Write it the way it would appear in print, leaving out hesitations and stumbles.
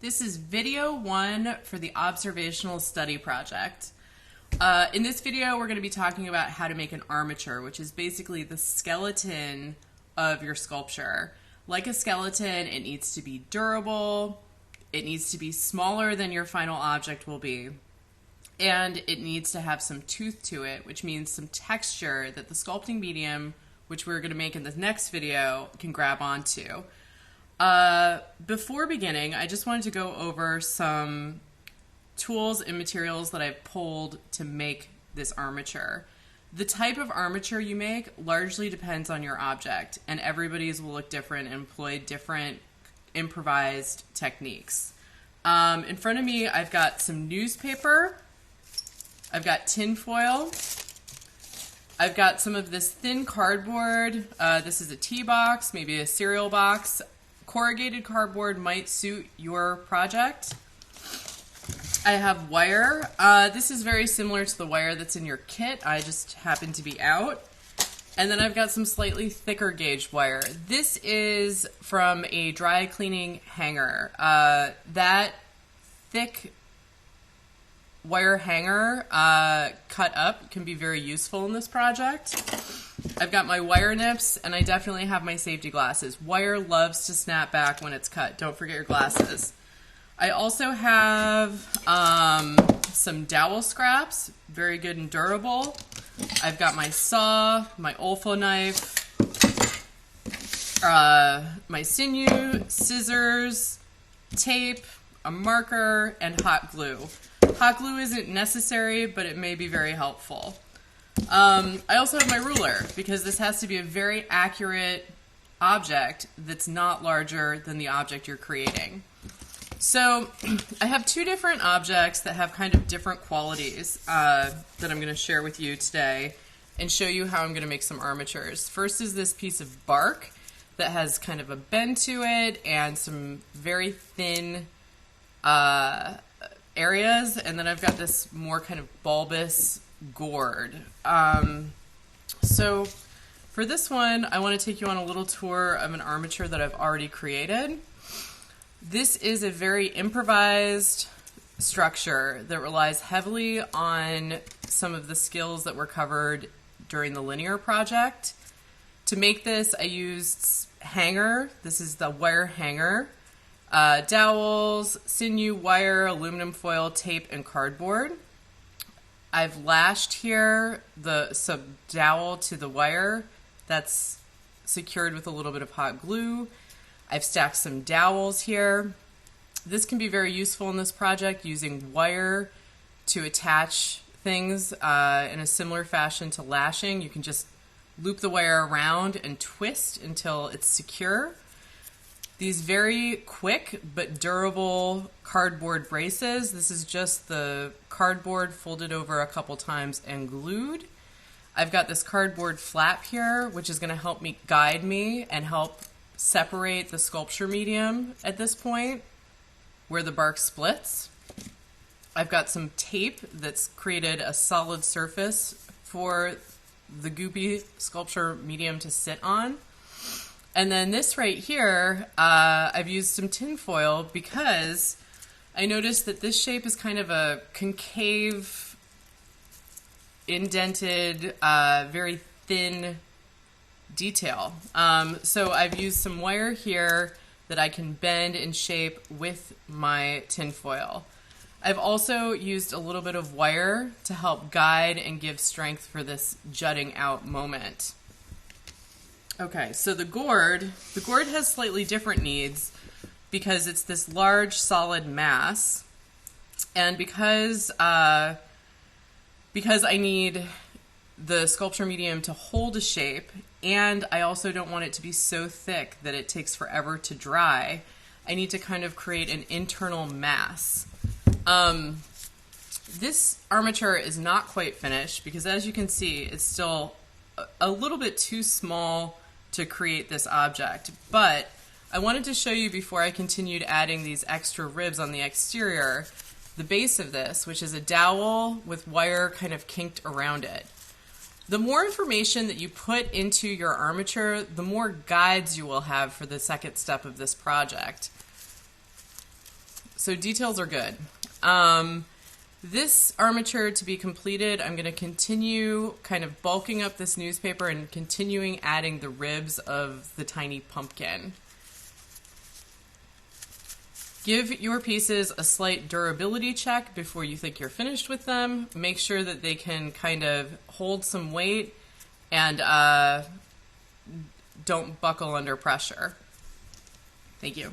This is video 1 for the observational study project. In this video, we're going to be talking about how to make an armature, which is basically the skeleton of your sculpture. Like a skeleton, it needs to be durable, it needs to be smaller than your final object will be, and it needs to have some tooth to it, which means some texture that the sculpting medium, which we're going to make in the next video, can grab onto. Before beginning, I just wanted to go over some tools and materials that I've pulled to make this armature. The type of armature you make largely depends on your object, and everybody's will look different and employ different improvised techniques. In front of me, I've got some newspaper, I've got tin foil, I've got some of this thin cardboard. This is a tea box, maybe a cereal box. Corrugated cardboard might suit your project. I have wire. This is very similar to the wire that's in your kit. I just happen to be out. And then I've got some slightly thicker gauge wire. This is from a dry cleaning hanger. That thick wire hanger cut up can be very useful in this project. I've got my wire nips, and I definitely have my safety glasses. Wire loves to snap back when it's cut. Don't forget your glasses. I also have some dowel scraps, very good and durable. I've got my saw, my olfo knife, my sinew, scissors, tape, a marker, and hot glue. Hot glue isn't necessary, but it may be very helpful. I also have my ruler, because this has to be a very accurate object that's not larger than the object you're creating. So I have two different objects that have kind of different qualities that I'm going to share with you today and show you how I'm going to make some armatures. First is this piece of bark that has kind of a bend to it and some very thin areas, and then I've got this more kind of bulbous gourd. So for this one, I want to take you on a little tour of an armature that I've already created. This is a very improvised structure that relies heavily on some of the skills that were covered during the linear project. To make this, I used hanger. This is the wire hanger, dowels, sinew, wire, aluminum foil, tape, and cardboard. I've lashed here some dowel to the wire that's secured with a little bit of hot glue. I've stacked some dowels here. This can be very useful in this project, using wire to attach things in a similar fashion to lashing. You can just loop the wire around and twist until it's secure. These very quick but durable cardboard braces. This is just the cardboard folded over a couple times and glued. I've got this cardboard flap here, which is going to help me guide me and help separate the sculpture medium at this point where the bark splits. I've got some tape that's created a solid surface for the goopy sculpture medium to sit on. And then this right here, I've used some tin foil because I noticed that this shape is kind of a concave, indented, very thin detail. So I've used some wire here that I can bend and shape with my tin foil. I've also used a little bit of wire to help guide and give strength for this jutting out moment. Okay, so the gourd has slightly different needs because it's this large solid mass, and because I need the sculpture medium to hold a shape, and I also don't want it to be so thick that it takes forever to dry, I need to kind of create an internal mass. This armature is not quite finished because, as you can see, it's still a little bit too small to create this object, but I wanted to show you before I continued adding these extra ribs on the exterior, the base of this, which is a dowel with wire kind of kinked around it. The more information that you put into your armature, the more guides you will have for the second step of this project. So details are good. This armature to be completed, I'm going to continue kind of bulking up this newspaper and continuing adding the ribs of the tiny pumpkin. Give your pieces a slight durability check before you think you're finished with them. Make sure that they can kind of hold some weight and don't buckle under pressure. Thank you.